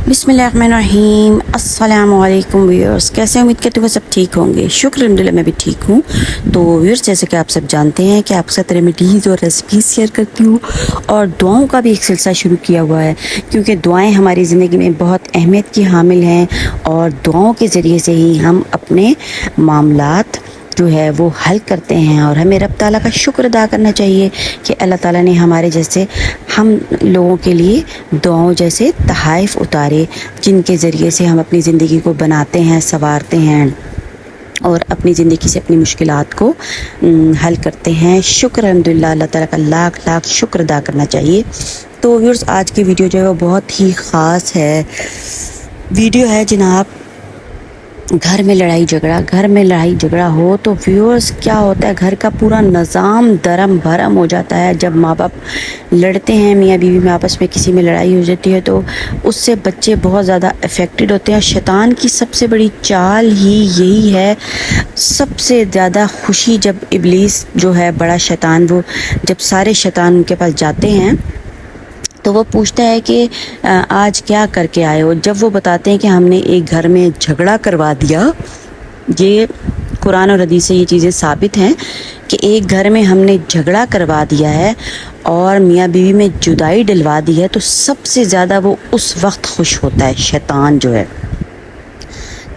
बिस्मिल्लाहिर्रहमानिर्रहीम। अस्सलाम वालेकुम व्यूअर्स, कैसे उम्मीद करती हूँ सब ठीक होंगे। शुक्र अल्हम्दुलिल्लाह मैं भी ठीक हूँ। तो व्यूअर्स, जैसे कि आप सब जानते हैं कि आपके साथ रेमेडीज़ और रेसिपीज़ शेयर करती हूँ और दुआओं का भी एक सिलसिला शुरू किया हुआ है, क्योंकि दुआएं हमारी ज़िंदगी में बहुत अहमियत की हामिल हैं और दुआओं के ज़रिए से ही हम अपने मामलात जो है वो हल करते हैं। और हमें रब ताला का शुक्र अदा करना चाहिए कि अल्लाह ताला ने हमारे जैसे हम लोगों के लिए दुआओं जैसे तहाइफ उतारे, जिनके ज़रिए से हम अपनी ज़िंदगी को बनाते हैं, संवारते हैं और अपनी ज़िंदगी से अपनी मुश्किलात को हल करते हैं। शुक्र अल्हम्दुलिल्लाह, अल्लाह ताला का लाख लाख शुक्र अदा करना चाहिए। तो व्यूअर्स, आज की वीडियो जो है वो बहुत ही ख़ास है। वीडियो है जनाब, घर में लड़ाई झगड़ा हो तो व्यूअर्स क्या होता है, घर का पूरा निज़ाम दरम भरम हो जाता है। जब माँ बाप लड़ते हैं, मियाँ बीवी में आपस में किसी में लड़ाई हो जाती है तो उससे बच्चे बहुत ज़्यादा अफेक्टेड होते हैं। शैतान की सबसे बड़ी चाल ही यही है। सबसे ज़्यादा खुशी जब इब्लीस जो है बड़ा शैतान, वो जब सारे शैतान उनके पास जाते हैं तो वो पूछता है कि आज क्या करके आए हो। जब वो बताते हैं कि हमने एक घर में झगड़ा करवा दिया, ये कुरान और हदीस से ये चीज़ें साबित हैं कि एक घर में हमने झगड़ा करवा दिया है और मियाँ बीवी में जुदाई डलवा दी है, तो सबसे ज़्यादा वो उस वक्त खुश होता है शैतान जो है।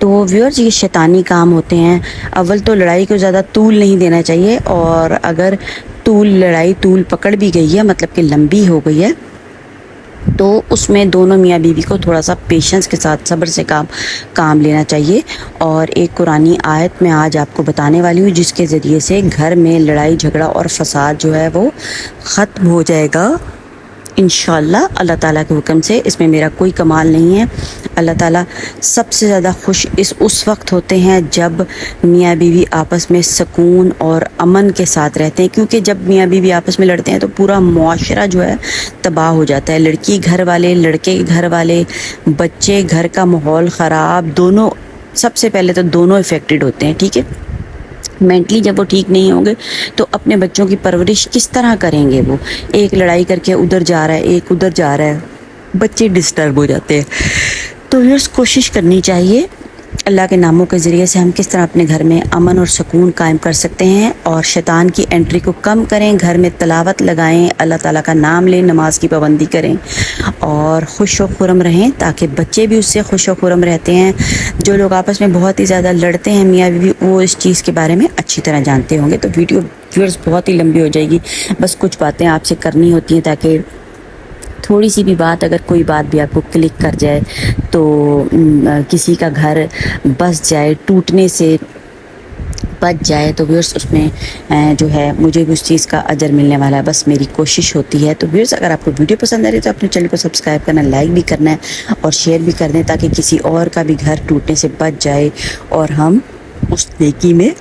तो व्यूअर्स, ये शैतानी काम होते हैं। अव्वल तो लड़ाई को ज़्यादा तूल नहीं देना चाहिए, और अगर लड़ाई तूल पकड़ भी गई है, मतलब कि लंबी हो गई है, तो उसमें दोनों मियाँ बीवी को थोड़ा सा पेशेंस के साथ सब्र से काम लेना चाहिए। और एक कुरानी आयत मैं आज आपको बताने वाली हूँ जिसके ज़रिए से घर में लड़ाई झगड़ा और फसाद जो है वो ख़त्म हो जाएगा इंशाअल्लाह, अल्लाह ताला के हुक्म से। इसमें मेरा कोई कमाल नहीं है। अल्लाह ताला सबसे ज़्यादा खुश उस वक्त होते हैं जब मियाँ बीवी आपस में सुकून और अमन के साथ रहते हैं, क्योंकि जब मियाँ बीवी आपस में लड़ते हैं तो पूरा मुआशरा जो है तबाह हो जाता है। लड़की घर वाले, लड़के घर वाले, बच्चे, घर का माहौल ख़राब, दोनों, सबसे पहले तो दोनों इफ़ेक्टेड होते हैं। ठीक है, मेंटली जब वो ठीक नहीं होंगे तो अपने बच्चों की परवरिश किस तरह करेंगे। वो एक लड़ाई करके उधर जा रहा है, एक उधर जा रहा है, बच्चे डिस्टर्ब हो जाते हैं। तो ये कोशिश करनी चाहिए अल्लाह के नामों के ज़रिए से हम किस तरह अपने घर में अमन और सुकून कायम कर सकते हैं और शैतान की एंट्री को कम करें। घर में तलावत लगाएं, अल्लाह ताला का नाम लें, नमाज की पाबंदी करें और खुश व खुरम रहें, ताकि बच्चे भी उससे खुश व खुरम रहते हैं। जो लोग आपस में बहुत ही ज़्यादा लड़ते हैं मियाँ बीवी, वो इस चीज़ के बारे में अच्छी तरह जानते होंगे। तो वीडियो व्यूअर्स बहुत ही लंबी हो जाएगी, बस कुछ बातें आपसे करनी होती हैं ताकि थोड़ी सी भी बात, अगर कोई बात भी आपको क्लिक कर जाए तो किसी का घर बस जाए, टूटने से बच जाए, तो व्यूअर्स उसमें जो है मुझे भी उस चीज़ का अजर मिलने वाला है। बस मेरी कोशिश होती है। तो व्यूअर्स, अगर आपको वीडियो पसंद आ रही है तो अपने चैनल को सब्सक्राइब करना, लाइक भी करना है और शेयर भी कर दें, ताकि किसी और का भी घर टूटने से बच जाए और हम उस नेकी में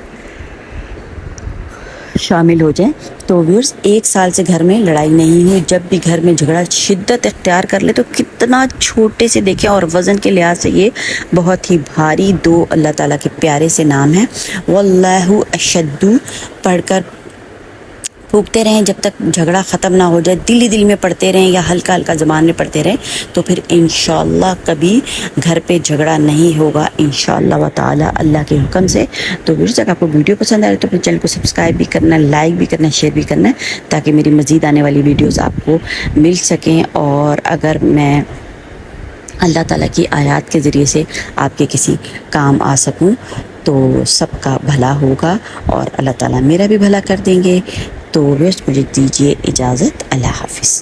शामिल हो जाएं। तो व्यूअर्स, 1 साल से घर में लड़ाई नहीं हुई, जब भी घर में झगड़ा शिद्दत इख्तियार कर ले तो कितना छोटे से देखें, और वज़न के लिहाज से ये बहुत ही भारी 2 अल्लाह ताला के प्यारे से नाम है। वल्लाहु अशद्दु पढ़कर फूकते रहें जब तक झगड़ा ख़त्म ना हो जाए। दिल ही दिल में पढ़ते रहें या हल्का हल्का ज़बान में पढ़ते रहें, तो फिर इंशाअल्लाह कभी घर पे झगड़ा नहीं होगा इंशाअल्लाह व ताला, अल्लाह के हुक्म से। तो व्यूअर्स, अगर आपको वीडियो पसंद आ रही है तो अपने चैनल को सब्सक्राइब भी करना, लाइक भी करना, शेयर भी करना, ताकि मेरी मज़ीद आने वाली वीडियोज़ आपको मिल सकें। और अगर मैं अल्लाह ताला की आयत के ज़रिए से आपके किसी काम आ सकूं तो सबका भला होगा और अल्लाह ताला मेरा भी भला कर देंगे। तो व्यूअर्स, मुझे दीजिए इजाज़त। अल्लाह हाफ़िज़।